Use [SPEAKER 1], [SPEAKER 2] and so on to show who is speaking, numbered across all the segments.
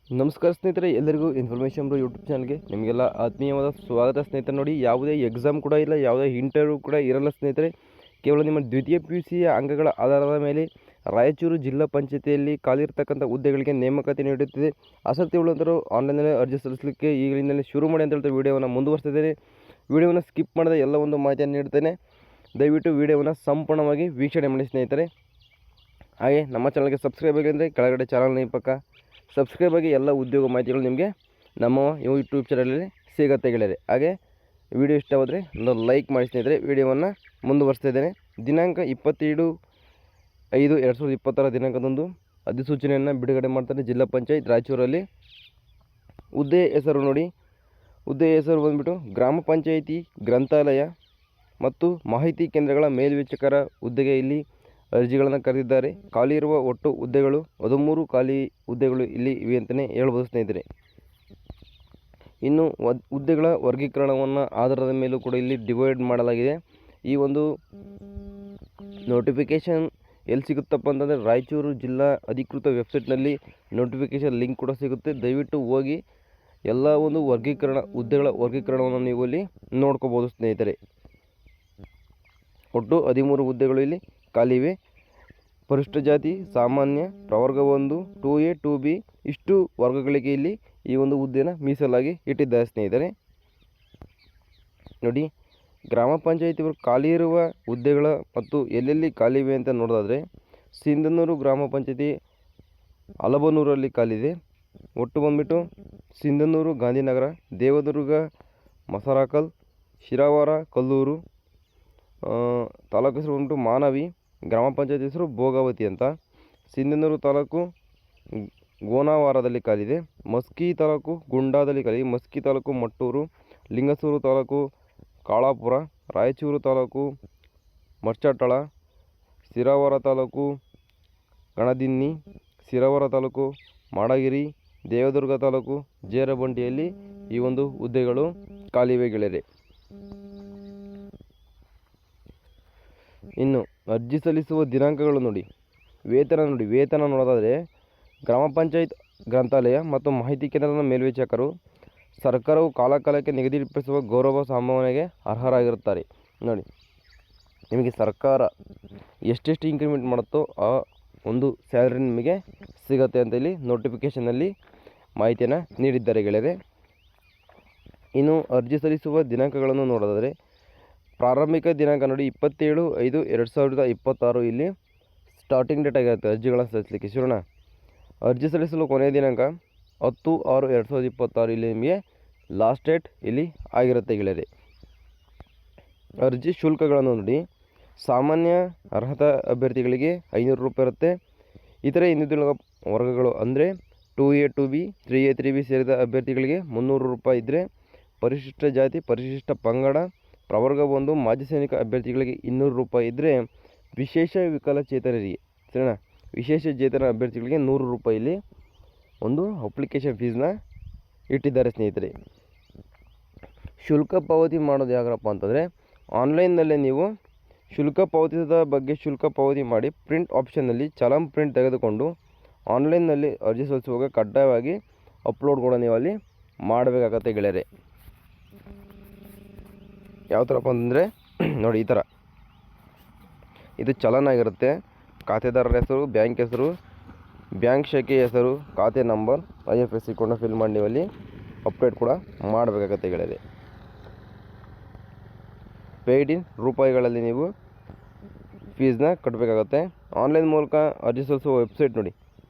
[SPEAKER 1] ನಮಸ್ಕಾರ ಸ್ನೇಹಿತರೆ, ಎಲ್ಲರಿಗೂ ಇನ್ಫಾರ್ಮೇಷನ್ ಯೂಟ್ಯೂಬ್ ಚಾನಲ್ಗೆ ನಿಮಗೆಲ್ಲ ಆತ್ಮೀಯವಾದ ಸ್ವಾಗತ. ಸ್ನೇಹಿತರೆ ನೋಡಿ, ಯಾವುದೇ ಎಕ್ಸಾಮ್ ಕೂಡ ಇಲ್ಲ, ಯಾವುದೇ ಇಂಟರ್ವ್ಯೂ ಕೂಡ ಇರಲ್ಲ ಸ್ನೇಹಿತರೆ. ಕೇವಲ ನಿಮ್ಮ ದ್ವಿತೀಯ PUC ಅಂಕಗಳ ಆಧಾರದ ಮೇಲೆ ರಾಯಚೂರು ಜಿಲ್ಲಾ ಪಂಚಾಯತಿಯಲ್ಲಿ ಖಾಲಿರ್ತಕ್ಕಂಥ ಹುದ್ದೆಗಳಿಗೆ ನೇಮಕಾತಿ ನೀಡುತ್ತಿದೆ. ಆಸಕ್ತಿ ಉಳ್ಳಂತರು ಆನ್ಲೈನಲ್ಲಿ ಅರ್ಜಿ ಸಲ್ಲಿಸಲಿಕ್ಕೆ ಈಗಲಿಂದಲೇ ಶುರು ಮಾಡಿ ಅಂತ ಹೇಳ್ತಾ ವಿಡಿಯೋವನ್ನು ಮುಂದುವರಿಸ್ತಿದ್ದೇನೆ. ವಿಡಿಯೋವನ್ನು ಸ್ಕಿಪ್ ಮಾಡದೆ ಎಲ್ಲ ಒಂದು ಮಾಹಿತಿಯನ್ನು ನೀಡ್ತೇನೆ. ದಯವಿಟ್ಟು ವಿಡಿಯೋವನ್ನು ಸಂಪೂರ್ಣವಾಗಿ ವೀಕ್ಷಣೆ ಮಾಡಿ ಸ್ನೇಹಿತರೆ. ಹಾಗೆ ನಮ್ಮ ಚಾನಲ್ಗೆ ಸಬ್ಸ್ಕ್ರೈಬ್ ಆಗಿ ಅಂದರೆ ಕೆಳಗಡೆ ಚಾನಲ್ನ ಪಕ್ಕ ಸಬ್ಸ್ಕ್ರೈಬ್ ಆಗಿ ಎಲ್ಲ ಉದ್ಯೋಗ ಮಾಹಿತಿಗಳು ನಿಮಗೆ ನಮ್ಮ ಯೂಟ್ಯೂಬ್ ಚಾನಲಲ್ಲಿ ಸಿಗುತ್ತೆ ಗೆಳೆಯರೆ. ಹಾಗೆ ವಿಡಿಯೋ ಇಷ್ಟವಾದರೆ ಒಂದು ಲೈಕ್ ಮಾಡಿ ಸ್ನೇಹಿತರೆ. ವಿಡಿಯೋವನ್ನು ಮುಂದುವರಿಸ್ತಾ ಇದ್ದೇನೆ. ದಿನಾಂಕ 27/5/2020 ದಿನಾಂಕದಂದು ಅಧಿಸೂಚನೆಯನ್ನು ಬಿಡುಗಡೆ ಮಾಡ್ತಾರೆ ಜಿಲ್ಲಾ ಪಂಚಾಯತ್ ರಾಯಚೂರಲ್ಲಿ. ಹುದ್ದೆ ಹೆಸರು ನೋಡಿ, ಹುದ್ದೆ ಹೆಸರು ಬಂದುಬಿಟ್ಟು ಗ್ರಾಮ ಪಂಚಾಯಿತಿ ಗ್ರಂಥಾಲಯ ಮತ್ತು ಮಾಹಿತಿ ಕೇಂದ್ರಗಳ ಮೇಲ್ವೀಕ್ಷಕರ ಹುದ್ದೆಗೆ ಇಲ್ಲಿ ಅರ್ಜಿಗಳನ್ನು ಕರೆದಿದ್ದಾರೆ. ಖಾಲಿ ಇರುವ ಒಟ್ಟು ಹುದ್ದೆಗಳು 13 ಖಾಲಿ ಹುದ್ದೆಗಳು ಇಲ್ಲಿ ಇವೆ ಅಂತಲೇ ಹೇಳ್ಬೋದು ಸ್ನೇಹಿತರೆ. ಇನ್ನು ಹುದ್ದೆಗಳ ವರ್ಗೀಕರಣವನ್ನು ಆಧಾರದ ಮೇಲೂ ಕೂಡ ಇಲ್ಲಿ ಡಿವೈಡ್ ಮಾಡಲಾಗಿದೆ. ಈ ಒಂದು ನೋಟಿಫಿಕೇಷನ್ ಎಲ್ಲಿ ಸಿಗುತ್ತಪ್ಪ ಅಂತಂದರೆ ರಾಯಚೂರು ಜಿಲ್ಲಾ ಅಧಿಕೃತ ವೆಬ್ಸೈಟ್ನಲ್ಲಿ ನೋಟಿಫಿಕೇಷನ್ ಲಿಂಕ್ ಕೂಡ ಸಿಗುತ್ತೆ. ದಯವಿಟ್ಟು ಹೋಗಿ ಎಲ್ಲ ಒಂದು ಹುದ್ದೆಗಳ ವರ್ಗೀಕರಣವನ್ನು ನೀವು ಇಲ್ಲಿ ನೋಡ್ಕೋಬೋದು ಸ್ನೇಹಿತರೆ. ಒಟ್ಟು 13 ಹುದ್ದೆಗಳು ಇಲ್ಲಿ ಖಾಲಿವೆ. ಪರಿಶಿಷ್ಟ ಜಾತಿ, ಸಾಮಾನ್ಯ, ಪ್ರವರ್ಗ 1, 2A 2B ಇಷ್ಟು ವರ್ಗಗಳಿಗೆ ಇಲ್ಲಿ ಈ ಒಂದು ಹುದ್ದೆನ ಮೀಸಲಾಗಿ ಇಟ್ಟಿದ್ದಾರೆ ಸ್ನೇಹಿತರೆ. ನೋಡಿ, ಗ್ರಾಮ ಪಂಚಾಯಿತಿಯವರು ಖಾಲಿ ಇರುವ ಹುದ್ದೆಗಳ ಮತ್ತು ಎಲ್ಲೆಲ್ಲಿ ಖಾಲಿವೆ ಅಂತ ನೋಡೋದಾದರೆ, ಸಿಂಧನೂರು ಗ್ರಾಮ ಪಂಚಾಯಿತಿ ಅಲಬನೂರಲ್ಲಿ ಖಾಲಿದೆ. ಒಟ್ಟು ಬಂದುಬಿಟ್ಟು ಸಿಂಧನೂರು, ಗಾಂಧಿನಗರ, ದೇವದುರ್ಗ, ಮಸರಾಕಲ್, ಶಿರಾವಾರ, ಕಲ್ಲೂರು, ತಾಲೂಕು ಹೆಸರು ಬಂದ್ಬಿಟ್ಟು ಮಾನವಿ, ಗ್ರಾಮ ಪಂಚಾಯತ್ ಹೆಸರು ಭೋಗಾವತಿ ಅಂತ. ಸಿಂಧನೂರು ತಾಲೂಕು ಗೋನಾವಾರದಲ್ಲಿ ಖಾಲಿದೆ. ಮಸ್ಕಿ ತಾಲೂಕು ಗುಂಡಾದಲ್ಲಿ ಖಾಲಿ, ಮಸ್ಕಿ ತಾಲೂಕು ಮಟ್ಟೂರು, ಲಿಂಗಸೂರು ತಾಲೂಕು ಕಾಳಾಪುರ, ರಾಯಚೂರು ತಾಲೂಕು ಮರ್ಚಟ್ಟಳ, ಸಿರಾವರ ತಾಲೂಕು ಗಣದಿನ್ನಿ, ಸಿರಾವರ ತಾಲೂಕು ಮಾಡಗಿರಿ, ದೇವದುರ್ಗ ತಾಲೂಕು ಜೇರಬಂಡಿಯಲ್ಲಿ ಈ ಒಂದು ಹುದ್ದೆಗಳು ಖಾಲಿವೆ ಗೆಳೆಯರೆ. ಇನ್ನು ಅರ್ಜಿ ಸಲ್ಲಿಸುವ ದಿನಾಂಕಗಳು ನೋಡಿ, ವೇತನ ನೋಡೋದಾದರೆ ಗ್ರಾಮ ಪಂಚಾಯತ್ ಗ್ರಂಥಾಲಯ ಮತ್ತು ಮಾಹಿತಿ ಕೇಂದ್ರದ ಮೇಲ್ವೀಕ್ಷಕರು ಸರ್ಕಾರವು ಕಾಲಕಾಲಕ್ಕೆ ನಿಗದಿಪಡಿಸುವ ಗೌರವ ಸಂಭಾವನೆಗೆ ಅರ್ಹರಾಗಿರುತ್ತಾರೆ. ನೋಡಿ, ನಿಮಗೆ ಸರ್ಕಾರ ಎಷ್ಟೆಷ್ಟು ಇನ್ಕ್ರಿಮೆಂಟ್ ಮಾಡುತ್ತೋ ಆ ಒಂದು ಸ್ಯಾಲ್ರಿ ನಿಮಗೆ ಸಿಗುತ್ತೆ ಅಂತ ಇಲ್ಲಿ ನೋಟಿಫಿಕೇಷನಲ್ಲಿ ಮಾಹಿತಿಯನ್ನು ನೀಡಿದ್ದಾರೆ ಗೆಳೆಯರೆ. ಇನ್ನು ಅರ್ಜಿ ಸಲ್ಲಿಸುವ ದಿನಾಂಕಗಳನ್ನು ನೋಡೋದಾದರೆ ಪ್ರಾರಂಭಿಕ ದಿನಾಂಕ ನೋಡಿ 27/5/2026 ಇಲ್ಲಿ ಸ್ಟಾರ್ಟಿಂಗ್ ಡೇಟ್ ಆಗಿರುತ್ತೆ ಅರ್ಜಿಗಳನ್ನು ಸಲ್ಲಿಸಲಿಕ್ಕೆ ಶುರುಣ. ಅರ್ಜಿ ಸಲ್ಲಿಸಲು ಕೊನೆಯ ದಿನಾಂಕ 10/6/2026 ಇಲ್ಲಿ ನಿಮಗೆ ಲಾಸ್ಟ್ ಡೇಟ್ ಇಲ್ಲಿ ಆಗಿರುತ್ತೆ ಗೆಳೆಯರೆ. ಅರ್ಜಿ ಶುಲ್ಕಗಳನ್ನು ನೋಡಿ, ಸಾಮಾನ್ಯ ಅರ್ಹತಾ ಅಭ್ಯರ್ಥಿಗಳಿಗೆ 500 ರೂಪಾಯಿ ಇರುತ್ತೆ. ಇತರೆ ಹಿಂದುಳಿದ ವರ್ಗಗಳು ಅಂದರೆ 2A 2B 3A 3B ಸೇರಿದ ಅಭ್ಯರ್ಥಿಗಳಿಗೆ 300 ರೂಪಾಯಿ ಇದ್ದರೆ, ಪರಿಶಿಷ್ಟ ಜಾತಿ, ಪರಿಶಿಷ್ಟ ಪಂಗಡ, ಪ್ರವರ್ಗ 1 ಮಾಜಿ ಸೈನಿಕ ಅಭ್ಯರ್ಥಿಗಳಿಗೆ 200 ರೂಪಾಯಿ ಇದ್ದರೆ, ವಿಶೇಷ ವಿಕಲಚೇತನರಿಗೆ ಸರಿನಾ, ವಿಶೇಷ ಚೇತನ ಅಭ್ಯರ್ಥಿಗಳಿಗೆ 100 ರೂಪಾಯಿ ಇಲ್ಲಿ ಒಂದು ಅಪ್ಲಿಕೇಶನ್ ಫೀಸ್ನ ಇಟ್ಟಿದ್ದಾರೆ ಸ್ನೇಹಿತರೆ. ಶುಲ್ಕ ಪಾವತಿ ಮಾಡೋದು ಯಾಕಪ್ಪ ಅಂತಂದರೆ, ಆನ್ಲೈನ್ನಲ್ಲೇ ನೀವು ಶುಲ್ಕ ಪಾವತಿಸಿದ ಬಗ್ಗೆ ಶುಲ್ಕ ಪಾವತಿ ಮಾಡಿ ಪ್ರಿಂಟ್ ಆಪ್ಷನ್ನಲ್ಲಿ ಚಲನ್ ಪ್ರಿಂಟ್ ತೆಗೆದುಕೊಂಡು ಆನ್ಲೈನ್ನಲ್ಲಿ ಅರ್ಜಿ ಸಲ್ಲಿಸುವಾಗ ಕಡ್ಡಾಯವಾಗಿ ಅಪ್ಲೋಡ್ ಕೂಡ ನೀವು ಅಲ್ಲಿ ಮಾಡಬೇಕಾಗತ್ತೆ ಗೆಳೆಯರೆ. ಯಾವ ಥರಪ್ಪ ಅಂತಂದರೆ ನೋಡಿ, ಈ ಥರ ಇದು ಚಲನ್ ಆಗಿರುತ್ತೆ. ಖಾತೆದಾರರ ಹೆಸರು, ಬ್ಯಾಂಕ್ ಹೆಸರು, ಬ್ಯಾಂಕ್ ಶಾಖೆ ಹೆಸರು, ಖಾತೆ ನಂಬರ್, IFSC ಕೂಡ ಫಿಲ್ ಮಾಡಿ ನೀವು ಅಲ್ಲಿ ಅಪ್ಡೇಟ್ ಕೂಡ ಮಾಡಬೇಕಾಗತ್ತೆ ಗೆಳೆಯರೆ. ಪೇಯ್ಡ್ ಇನ್ ರೂಪಾಯಿಗಳಲ್ಲಿ ನೀವು ಫೀಸ್ನ ಕಟ್ಟಬೇಕಾಗತ್ತೆ. ಆನ್ಲೈನ್ ಮೂಲಕ ಅರ್ಜಿ ಸಲ್ಲಿಸುವ ವೆಬ್ಸೈಟ್ ನೋಡಿ,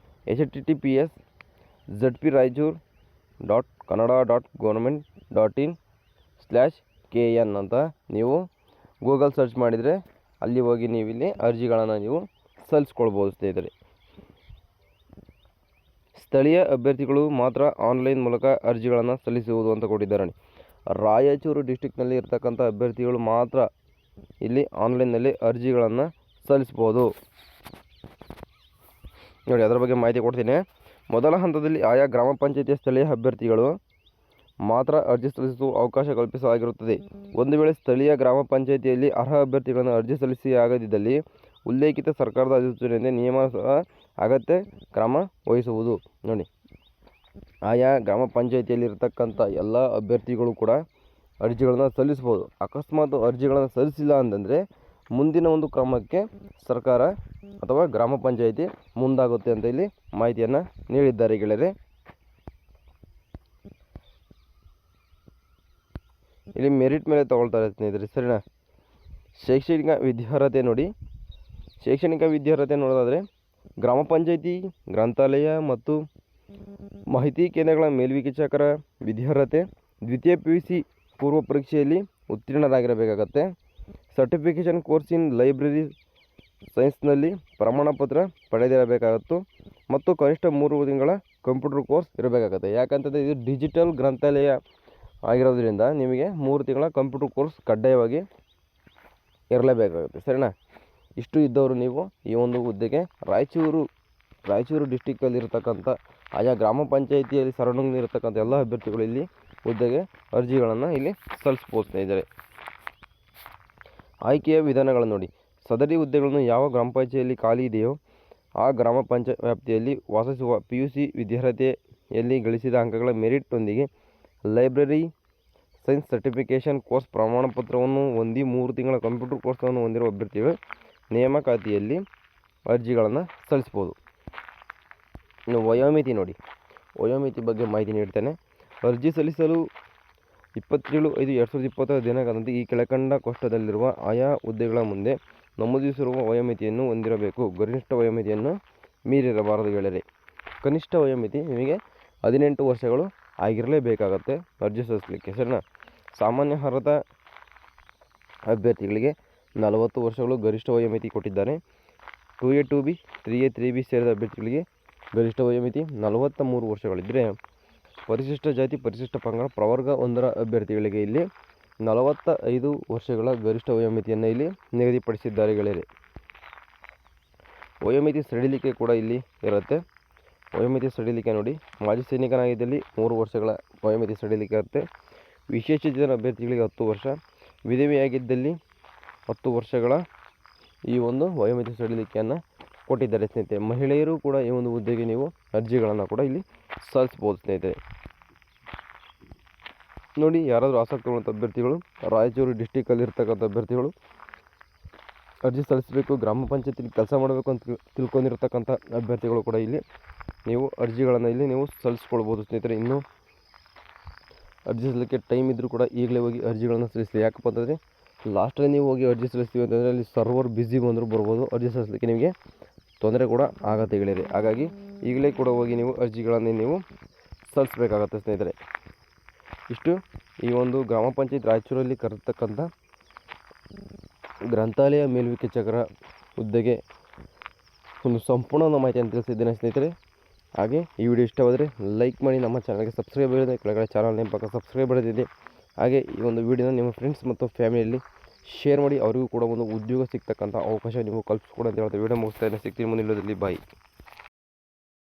[SPEAKER 1] https://kannada.government.in/kn ಅಂತ ನೀವು ಗೂಗಲ್ ಸರ್ಚ್ ಮಾಡಿದರೆ ಅಲ್ಲಿ ಹೋಗಿ ನೀವು ಇಲ್ಲಿ ಅರ್ಜಿಗಳನ್ನು ನೀವು ಸಲ್ಲಿಸ್ಕೊಳ್ಬೋದು ಸ್ನೇಹಿತರೆ. ಸ್ಥಳೀಯ ಅಭ್ಯರ್ಥಿಗಳು ಮಾತ್ರ ಆನ್ಲೈನ್ ಮೂಲಕ ಅರ್ಜಿಗಳನ್ನು ಸಲ್ಲಿಸುವುದು ಅಂತ ಕೊಟ್ಟಿದ್ದಾರೆ. ರಾಯಚೂರು ಡಿಸ್ಟಿಕ್ನಲ್ಲಿ ಇರ್ತಕ್ಕಂಥ ಅಭ್ಯರ್ಥಿಗಳು ಮಾತ್ರ ಇಲ್ಲಿ ಆನ್ಲೈನ್ನಲ್ಲಿ ಅರ್ಜಿಗಳನ್ನು ಸಲ್ಲಿಸ್ಬೋದು. ನೋಡಿ, ಅದರ ಬಗ್ಗೆ ಮಾಹಿತಿ ಕೊಡ್ತೀನಿ. ಮೊದಲ ಹಂತದಲ್ಲಿ ಆಯಾ ಗ್ರಾಮ ಪಂಚಾಯಿತಿಯ ಸ್ಥಳೀಯ ಅಭ್ಯರ್ಥಿಗಳು ಮಾತ್ರ ಅರ್ಜಿ ಸಲ್ಲಿಸುವ ಅವಕಾಶ ಕಲ್ಪಿಸಲಾಗಿರುತ್ತದೆ. ಒಂದು ವೇಳೆ ಸ್ಥಳೀಯ ಗ್ರಾಮ ಪಂಚಾಯಿತಿಯಲ್ಲಿ ಅರ್ಹ ಅಭ್ಯರ್ಥಿಗಳನ್ನು ಅರ್ಜಿ ಸಲ್ಲಿಸಿ ಆಗದಿದ್ದಲ್ಲಿ ಉಲ್ಲೇಖಿತ ಸರ್ಕಾರದ ಅಧಿಸೂಚನೆಯಿಂದ ನಿಯಮ ಅಗತ್ಯ ಕ್ರಮ ವಹಿಸುವುದು. ನೋಡಿ, ಆಯಾ ಗ್ರಾಮ ಪಂಚಾಯಿತಿಯಲ್ಲಿರ್ತಕ್ಕಂಥ ಎಲ್ಲ ಅಭ್ಯರ್ಥಿಗಳು ಕೂಡ ಅರ್ಜಿಗಳನ್ನು ಸಲ್ಲಿಸ್ಬೋದು. ಅಕಸ್ಮಾತ್ ಅರ್ಜಿಗಳನ್ನು ಸಲ್ಲಿಸಿಲ್ಲ ಅಂತಂದರೆ ಮುಂದಿನ ಒಂದು ಕ್ರಮಕ್ಕೆ ಸರ್ಕಾರ ಅಥವಾ ಗ್ರಾಮ ಪಂಚಾಯಿತಿ ಮುಂದಾಗುತ್ತೆ ಅಂತ ಇಲ್ಲಿ ಮಾಹಿತಿಯನ್ನು ನೀಡಿದ್ದಾರೆ ಗೆಳೆಯರೆ. ಇಲ್ಲಿ ಮೆರಿಟ್ ಮೇಲೆ ತಗೊಳ್ತಾರೆ ಸ್ನೇಹಿತರೆ, ಸರಿನಾ. ಶೈಕ್ಷಣಿಕ ವಿದ್ಯಾರ್ಹತೆ ನೋಡಿ, ಶೈಕ್ಷಣಿಕ ವಿದ್ಯಾರ್ಹತೆ ನೋಡೋದಾದರೆ ಗ್ರಾಮ ಪಂಚಾಯಿತಿ, ಗ್ರಂಥಾಲಯ ಮತ್ತು ಮಾಹಿತಿ ಕೇಂದ್ರಗಳ ಮೇಲ್ವಿಚಾರಕರ ವಿದ್ಯಾರ್ಹತೆ ದ್ವಿತೀಯ PUC ಪೂರ್ವ ಪರೀಕ್ಷೆಯಲ್ಲಿ ಉತ್ತೀರ್ಣರಾಗಿರಬೇಕಾಗತ್ತೆ. ಸರ್ಟಿಫಿಕೇಷನ್ ಕೋರ್ಸ್ ಇನ್ ಲೈಬ್ರರಿ ಸೈನ್ಸ್ನಲ್ಲಿ ಪ್ರಮಾಣಪತ್ರ ಪಡೆದಿರಬೇಕಾಗತ್ತು ಮತ್ತು ಕನಿಷ್ಠ 3 ತಿಂಗಳ ಕಂಪ್ಯೂಟರ್ ಕೋರ್ಸ್ ಇರಬೇಕಾಗತ್ತೆ. ಯಾಕಂತಂದರೆ ಇದು ಡಿಜಿಟಲ್ ಗ್ರಂಥಾಲಯ ಆಗಿರೋದ್ರಿಂದ ನಿಮಗೆ 3 ತಿಂಗಳ ಕಂಪ್ಯೂಟರ್ ಕೋರ್ಸ್ ಕಡ್ಡಾಯವಾಗಿ ಇರಲೇಬೇಕಾಗುತ್ತೆ, ಸರಿನಾ. ಇಷ್ಟು ಇದ್ದವರು ನೀವು ಈ ಒಂದು ಹುದ್ದೆಗೆ ರಾಯಚೂರು ಡಿಸ್ಟಿಕ್ಕಲ್ಲಿರ್ತಕ್ಕಂಥ ಆಯಾ ಗ್ರಾಮ ಪಂಚಾಯಿತಿಯಲ್ಲಿ ಸರೌಂಡಿಂಗ್ ಇರತಕ್ಕಂಥ ಎಲ್ಲ ಅಭ್ಯರ್ಥಿಗಳು ಇಲ್ಲಿ ಹುದ್ದೆಗೆ ಅರ್ಜಿಗಳನ್ನು ಇಲ್ಲಿ ಸಲ್ಲಿಸ್ಬೋದ್ತಾ ಇದ್ದಾರೆ. ಆಯ್ಕೆಯ ವಿಧಾನಗಳನ್ನು ನೋಡಿ, ಸದರಿ ಹುದ್ದೆಗಳನ್ನು ಯಾವ ಗ್ರಾಮ ಪಂಚಾಯಿತಿಯಲ್ಲಿ ಖಾಲಿ ಇದೆಯೋ ಆ ಗ್ರಾಮ ಪಂಚಾಯತ್ ವ್ಯಾಪ್ತಿಯಲ್ಲಿ ವಾಸಿಸುವ PUC ವಿದ್ಯಾರ್ಹತೆಯಲ್ಲಿ ಗಳಿಸಿದ ಅಂಕಗಳ ಮೆರಿಟ್ನೊಂದಿಗೆ ಲೈಬ್ರರಿ ಸೈನ್ಸ್ ಸರ್ಟಿಫಿಕೇಷನ್ ಕೋರ್ಸ್ ಪ್ರಮಾಣಪತ್ರವನ್ನು ಹೊಂದಿ 3 ತಿಂಗಳ ಕಂಪ್ಯೂಟರ್ ಕೋರ್ಸನ್ನು ಹೊಂದಿರುವ ಅಭ್ಯರ್ಥಿಗಳು ನೇಮಕಾತಿಯಲ್ಲಿ ಅರ್ಜಿಗಳನ್ನು ಸಲ್ಲಿಸ್ಬೋದು. ಇನ್ನು ವಯೋಮಿತಿ ನೋಡಿ, ವಯೋಮಿತಿ ಬಗ್ಗೆ ಮಾಹಿತಿ ನೀಡ್ತೇನೆ. ಅರ್ಜಿ ಸಲ್ಲಿಸಲು 27/5/2020 ದಿನಾಂಕದಂತೆ ಈ ಕೆಳಕಂಡ ಕೋಷ್ಟಕದಲ್ಲಿರುವ ಆಯಾ ಹುದ್ದೆಗಳ ಮುಂದೆ ನಮೂದಿಸಿರುವ ವಯೋಮಿತಿಯನ್ನು ಹೊಂದಿರಬೇಕು. ಗರಿಷ್ಠ ವಯೋಮಿತಿಯನ್ನು ಮೀರಿರಬಾರದು ಗೆಳೆಯರೆ. ಕನಿಷ್ಠ ವಯೋಮಿತಿ ನಿಮಗೆ 18 ವರ್ಷಗಳು ಆಗಿರಲೇಬೇಕಾಗತ್ತೆ ಅರ್ಜಿ ಸಲ್ಲಿಸಲಿಕ್ಕೆ, ಸರಿನಾ. ಸಾಮಾನ್ಯ ಅರ್ಹತಾ ಅಭ್ಯರ್ಥಿಗಳಿಗೆ 40 ವರ್ಷಗಳು ಗರಿಷ್ಠ ವಯೋಮಿತಿ ಕೊಟ್ಟಿದ್ದಾರೆ. 2A 2B 3A 3B ಸೇರಿದ ಅಭ್ಯರ್ಥಿಗಳಿಗೆ ಗರಿಷ್ಠ ವಯೋಮಿತಿ 43 ವರ್ಷಗಳಿದ್ದರೆ, ಪರಿಶಿಷ್ಟ ಜಾತಿ ಪರಿಶಿಷ್ಟ ಪಂಗಡ ಪ್ರವರ್ಗ 1ರ ಅಭ್ಯರ್ಥಿಗಳಿಗೆ ಇಲ್ಲಿ 45 ವರ್ಷಗಳ ಗರಿಷ್ಠ ವಯೋಮಿತಿಯನ್ನು ಇಲ್ಲಿ ನಿಗದಿಪಡಿಸಿದ್ದಾರೆ ಗೆಳೆಯರೆ. ವಯೋಮಿತಿ ಸಡಿಲಿಕೆ ಕೂಡ ಇಲ್ಲಿ ಇರುತ್ತೆ. ವಯೋಮಿತಿ ಸಡಿಲಿಕೆ ನೋಡಿ, ಮಾಜಿ ಸೈನಿಕನಾಗಿದ್ದಲ್ಲಿ 3 ವರ್ಷಗಳ ವಯೋಮಿತಿ ಸಡಿಲಿಕೆ ಇರುತ್ತೆ. ವಿಶೇಷಚೇತನ ಅಭ್ಯರ್ಥಿಗಳಿಗೆ 10 ವರ್ಷ, ವಿಧವೆಯಾಗಿದ್ದಲ್ಲಿ 10 ವರ್ಷಗಳ ಈ ಒಂದು ವಯೋಮಿತಿ ಸಡಿಲಿಕೆಯನ್ನು ಕೊಟ್ಟಿದ್ದಾರೆ ಸ್ನೇಹಿತರೆ. ಮಹಿಳೆಯರು ಕೂಡ ಈ ಒಂದು ಹುದ್ದೆಗೆ ನೀವು ಅರ್ಜಿಗಳನ್ನು ಕೂಡ ಇಲ್ಲಿ ಸಲ್ಲಿಸ್ಬೋದು ಸ್ನೇಹಿತರೆ. ನೋಡಿ, ಯಾರಾದರೂ ಆಸಕ್ತಿಯುಳ್ಳ ಅಭ್ಯರ್ಥಿಗಳು ರಾಯಚೂರು ಡಿಸ್ಟಿಕ್ಕಲ್ಲಿರ್ತಕ್ಕಂಥ ಅಭ್ಯರ್ಥಿಗಳು ಅರ್ಜಿ ಸಲ್ಲಿಸಬೇಕು, ಗ್ರಾಮ ಪಂಚಾಯತಿಲಿ ಕೆಲಸ ಮಾಡಬೇಕು ಅಂತ ತಿಳ್ಕೊಂಡಿರ್ತಕ್ಕಂಥ ಅಭ್ಯರ್ಥಿಗಳು ಕೂಡ ಇಲ್ಲಿ ನೀವು ಅರ್ಜಿಗಳನ್ನು ಇಲ್ಲಿ ನೀವು ಸಲ್ಲಿಸ್ಕೊಳ್ಬೋದು ಸ್ನೇಹಿತರೆ. ಇನ್ನೂ ಅರ್ಜಿ ಸಲ್ಲಿಸಲಿಕ್ಕೆ ಟೈಮ್ ಇದ್ದರೂ ಕೂಡ ಈಗಲೇ ಹೋಗಿ ಅರ್ಜಿಗಳನ್ನು ಸಲ್ಲಿಸಲಿ. ಯಾಕಪ್ಪ ಅಂತಂದರೆ ಲಾಸ್ಟಲ್ಲಿ ನೀವು ಹೋಗಿ ಅರ್ಜಿ ಸಲ್ಲಿಸ್ತೀವಿ ಅಂತಂದರೆ ಅಲ್ಲಿ ಸರ್ವರ್ ಬ್ಯುಸಿ ಬಂದರೂ ಬರ್ಬೋದು, ಅರ್ಜಿ ಸಲ್ಲಿಸಲಿಕ್ಕೆ ನಿಮಗೆ ತೊಂದರೆ ಕೂಡ ಆಗತ್ತೆ ಗೆಳೆಯರೆ. ಹಾಗಾಗಿ ಈಗಲೇ ಕೂಡ ಹೋಗಿ ನೀವು ಅರ್ಜಿಗಳನ್ನು ನೀವು ಸಲ್ಲಿಸಬೇಕಾಗತ್ತೆ ಸ್ನೇಹಿತರೆ. ಇಷ್ಟು ಈ ಒಂದು ಗ್ರಾಮ ಪಂಚಾಯತ್ ರಾಯಚೂರಲ್ಲಿ ಕರೆತಕ್ಕಂಥ ಗ್ರಂಥಾಲಯ ಮೇಲ್ವಿಚಾರಕರ ಹುದ್ದೆಗೆ ಒಂದು ಸಂಪೂರ್ಣ ಮಾಹಿತಿಯನ್ನು ತಿಳಿಸಿದ್ದೇನೆ ಸ್ನೇಹಿತರೆ. ಹಾಗೆ ಈ ವಿಡಿಯೋ ಇಷ್ಟವಾದರೆ ಲೈಕ್ ಮಾಡಿ, ನಮ್ಮ ಚಾನಲ್ಗೆ ಸಬ್ಸ್ಕ್ರೈಬ್ ಮಾಡಿದೆ, ಕೆಳಗಡೆ ಚಾನಲ್ ನೇಮ್ ಪಕ್ಕ ಸಬ್ಸ್ಕ್ರೈಬ್ ಮಾಡಿದೆ. ಹಾಗೆ ಈ ಒಂದು ವಿಡಿಯೋನ ನಿಮ್ಮ ಫ್ರೆಂಡ್ಸ್ ಮತ್ತು ಫ್ಯಾಮಿಲಿಯಲ್ಲಿ ಶೇರ್ ಮಾಡಿ, ಅವರಿಗೂ ಕೂಡ ಒಂದು ಉದ್ಯೋಗ ಸಿಗ್ತಕ್ಕಂಥ ಅವಕಾಶ ನೀವು ಕಲ್ಪಿಸ್ಕೊಡಿ ಅಂತ ಹೇಳ್ತಾ ವಿಡಿಯೋ ಮುಗಿಸ್ತಾ ಇದ್ದೀನಿ. ಸಿಗ್ತೀನಿ ಮುಂದಿನ ವಿಡಿಯೋದಲ್ಲಿ. ಬಾಯ್.